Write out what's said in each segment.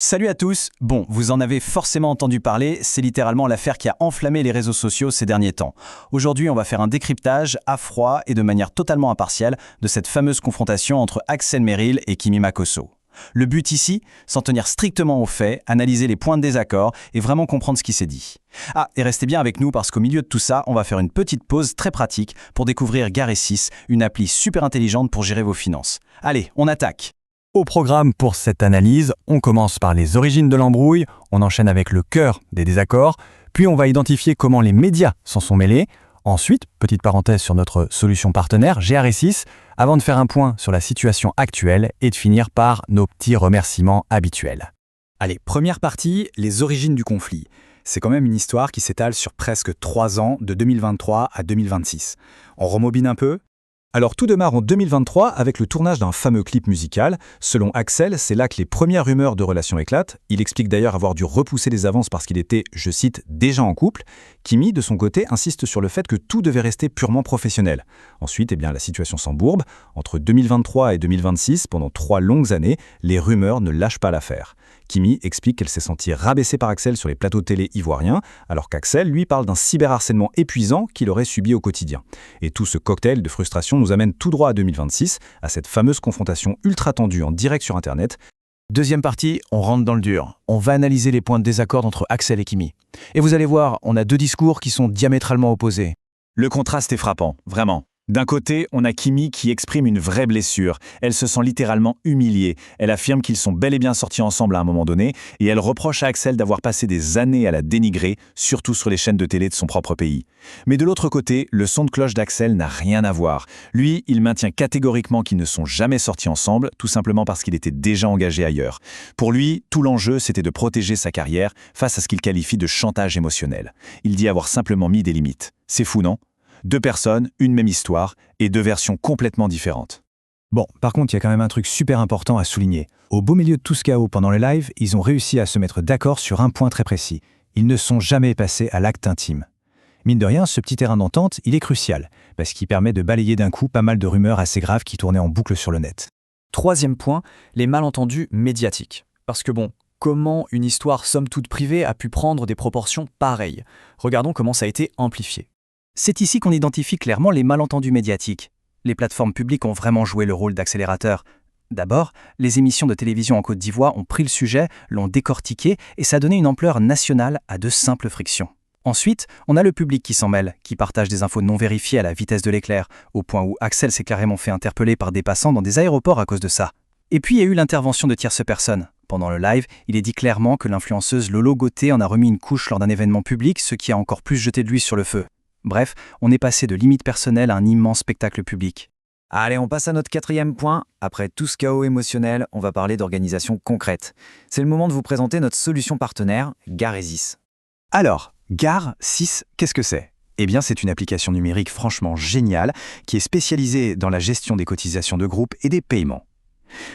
Salut à tous. Bon, vous en avez forcément entendu parler, c'est littéralement l'affaire qui a enflammé les réseaux sociaux ces derniers temps. Aujourd'hui, on va faire un décryptage à froid et de manière totalement impartiale de cette fameuse confrontation entre Axel Merrill et Kimi Makosso. Le but ici, s'en tenir strictement aux faits, analyser les points de désaccord et vraiment comprendre ce qui s'est dit. Ah, et restez bien avec nous parce qu'au milieu de tout ça, on va faire une petite pause très pratique pour découvrir Garesis, une appli super intelligente pour gérer vos finances. Allez, on attaque. Au programme pour cette analyse, on commence par les origines de l'embrouille, on enchaîne avec le cœur des désaccords, puis on va identifier comment les médias s'en sont mêlés. Ensuite, petite parenthèse sur notre solution partenaire, GRS6, avant de faire un point sur la situation actuelle et de finir par nos petits remerciements habituels. Allez, première partie, les origines du conflit. C'est quand même une histoire qui s'étale sur presque 3 ans, de 2023 à 2026. On remobine un peu. Alors tout démarre en 2023 avec le tournage d'un fameux clip musical. Selon Axel, c'est là que les premières rumeurs de relations éclatent. Il explique d'ailleurs avoir dû repousser les avances parce qu'il était, je cite, déjà en couple. Kimi, de son côté, insiste sur le fait que tout devait rester purement professionnel. Ensuite, la situation s'embourbe. Entre 2023 et 2026, pendant 3 longues années, les rumeurs ne lâchent pas l'affaire. Kimi explique qu'elle s'est sentie rabaissée par Axel sur les plateaux télé ivoiriens, alors qu'Axel, lui, parle d'un cyberharcèlement épuisant qu'il aurait subi au quotidien. Et tout ce cocktail de frustration nous amène tout droit à 2026, à cette fameuse confrontation ultra tendue en direct sur Internet. Deuxième partie, on rentre dans le dur. On va analyser les points de désaccord entre Axel et Kimi. Et vous allez voir, on a 2 discours qui sont diamétralement opposés. Le contraste est frappant, vraiment. D'un côté, on a Kimi qui exprime une vraie blessure. Elle se sent littéralement humiliée. Elle affirme qu'ils sont bel et bien sortis ensemble à un moment donné, et elle reproche à Axel d'avoir passé des années à la dénigrer, surtout sur les chaînes de télé de son propre pays. Mais de l'autre côté, le son de cloche d'Axel n'a rien à voir. Lui, il maintient catégoriquement qu'ils ne sont jamais sortis ensemble, tout simplement parce qu'il était déjà engagé ailleurs. Pour lui, tout l'enjeu, c'était de protéger sa carrière face à ce qu'il qualifie de chantage émotionnel. Il dit avoir simplement mis des limites. C'est fou, non ? 2 personnes, une même histoire, et 2 versions complètement différentes. Bon, par contre, il y a quand même un truc super important à souligner. Au beau milieu de tout ce chaos pendant le live, ils ont réussi à se mettre d'accord sur un point très précis. Ils ne sont jamais passés à l'acte intime. Mine de rien, ce petit terrain d'entente, il est crucial, parce qu'il permet de balayer d'un coup pas mal de rumeurs assez graves qui tournaient en boucle sur le net. Troisième point, les malentendus médiatiques. Parce que comment une histoire somme toute privée a pu prendre des proportions pareilles ? Regardons comment ça a été amplifié. C'est ici qu'on identifie clairement les malentendus médiatiques. Les plateformes publiques ont vraiment joué le rôle d'accélérateur. D'abord, les émissions de télévision en Côte d'Ivoire ont pris le sujet, l'ont décortiqué et ça a donné une ampleur nationale à de simples frictions. Ensuite, on a le public qui s'en mêle, qui partage des infos non vérifiées à la vitesse de l'éclair, au point où Axel s'est carrément fait interpeller par des passants dans des aéroports à cause de ça. Et puis il y a eu l'intervention de tierces personnes. Pendant le live, il est dit clairement que l'influenceuse Lolo Gauthier en a remis une couche lors d'un événement public, ce qui a encore plus jeté de l'huile sur le feu. Bref, on est passé de limites personnelles à un immense spectacle public. Allez, on passe à notre 4e point. Après tout ce chaos émotionnel, on va parler d'organisation concrète. C'est le moment de vous présenter notre solution partenaire, Garesis. Alors, Garesis, qu'est-ce que c'est ? Eh bien, c'est une application numérique franchement géniale qui est spécialisée dans la gestion des cotisations de groupe et des paiements.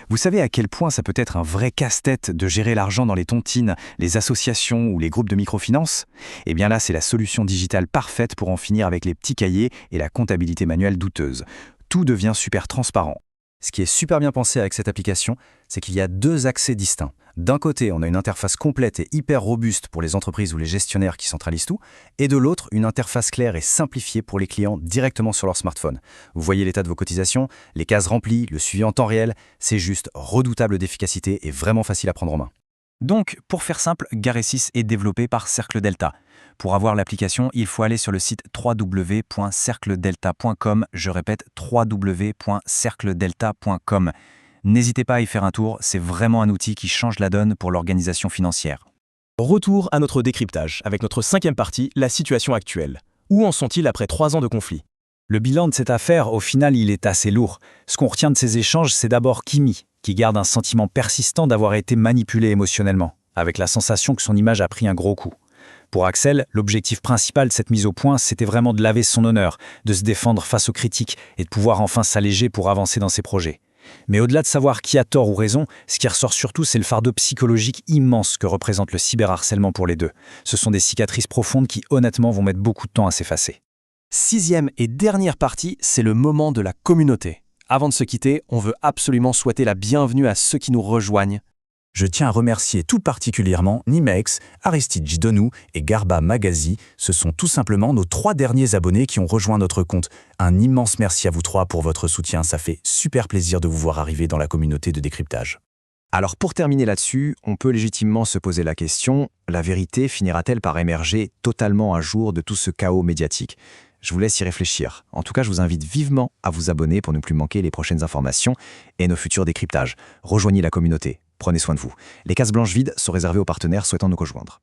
Vous savez à quel point ça peut être un vrai casse-tête de gérer l'argent dans les tontines, les associations ou les groupes de microfinance ? Eh bien là, c'est la solution digitale parfaite pour en finir avec les petits cahiers et la comptabilité manuelle douteuse. Tout devient super transparent. Ce qui est super bien pensé avec cette application, c'est qu'il y a 2 accès distincts. D'un côté, on a une interface complète et hyper robuste pour les entreprises ou les gestionnaires qui centralisent tout, et de l'autre, une interface claire et simplifiée pour les clients directement sur leur smartphone. Vous voyez l'état de vos cotisations, les cases remplies, le suivi en temps réel, c'est juste redoutable d'efficacité et vraiment facile à prendre en main. Donc, pour faire simple, Garesis est développé par Cercle Delta. Pour avoir l'application, il faut aller sur le site www.cercledelta.com. Je répète, www.cercledelta.com. N'hésitez pas à y faire un tour, c'est vraiment un outil qui change la donne pour l'organisation financière. Retour à notre décryptage, avec notre 5e partie, la situation actuelle. Où en sont-ils après 3 ans de conflit ? Le bilan de cette affaire, au final, il est assez lourd. Ce qu'on retient de ces échanges, c'est d'abord Kimi, qui garde un sentiment persistant d'avoir été manipulé émotionnellement, avec la sensation que son image a pris un gros coup. Pour Axel, l'objectif principal de cette mise au point, c'était vraiment de laver son honneur, de se défendre face aux critiques et de pouvoir enfin s'alléger pour avancer dans ses projets. Mais au-delà de savoir qui a tort ou raison, ce qui ressort surtout, c'est le fardeau psychologique immense que représente le cyberharcèlement pour les 2. Ce sont des cicatrices profondes qui, honnêtement, vont mettre beaucoup de temps à s'effacer. 6e et dernière partie, c'est le moment de la communauté. Avant de se quitter, on veut absolument souhaiter la bienvenue à ceux qui nous rejoignent. Je tiens à remercier tout particulièrement Nimex, Aristide Gidonou et Garba Magazi. Ce sont tout simplement nos 3 derniers abonnés qui ont rejoint notre compte. Un immense merci à vous 3 pour votre soutien. Ça fait super plaisir de vous voir arriver dans la communauté de décryptage. Alors pour terminer là-dessus, on peut légitimement se poser la question, la vérité finira-t-elle par émerger totalement un jour de tout ce chaos médiatique ? Je vous laisse y réfléchir. En tout cas, je vous invite vivement à vous abonner pour ne plus manquer les prochaines informations et nos futurs décryptages. Rejoignez la communauté. Prenez soin de vous. Les cases blanches vides sont réservées aux partenaires souhaitant nous rejoindre.